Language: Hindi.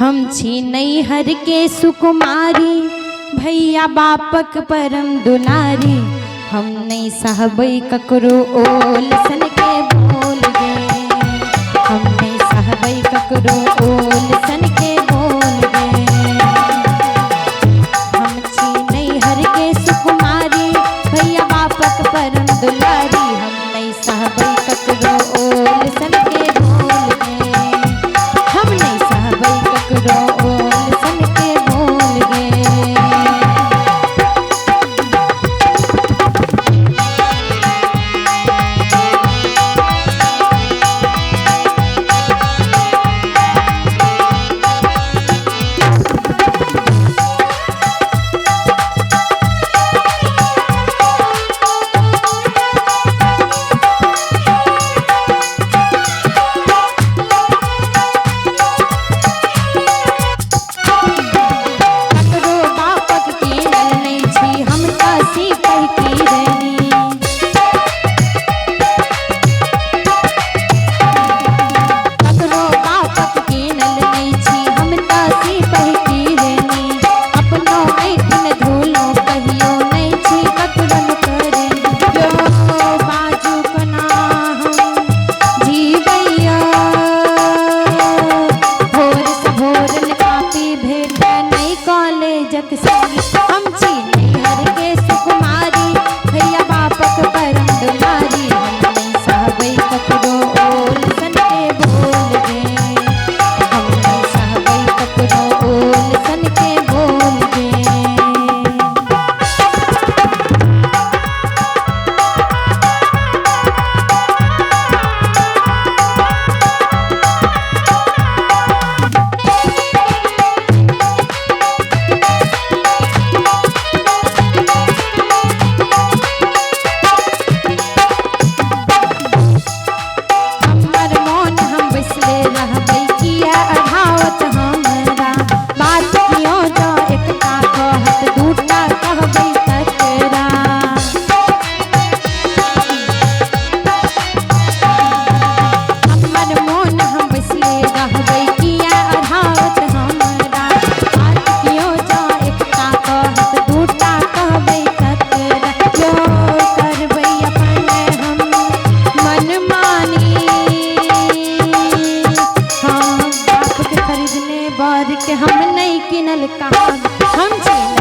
हम छी नैहर के सुकुमारी, भैया बापक परम दुलारी। हम नहीं सहबै ककरो ओल सन के बोल गे, हम नहीं सहबै ककरो ओल सन के बोल गे। हम छी नैहर के सुकुमारी, भैया बापक परम दुलारी। हम नहीं सहबै ककरो ओल सन के बोल गे, हम नहीं सहबै ककरो ओल सन के बोल गे। हम छी नैहर के सुकुमारी, भैया बापक परम दुलारी। हम नहीं सहबै ककरो ओल सन के बोल गे, हम नहीं सहबै ककरो ओल सन के बोल गे। हम नहीं किनल कहाँ, हम छी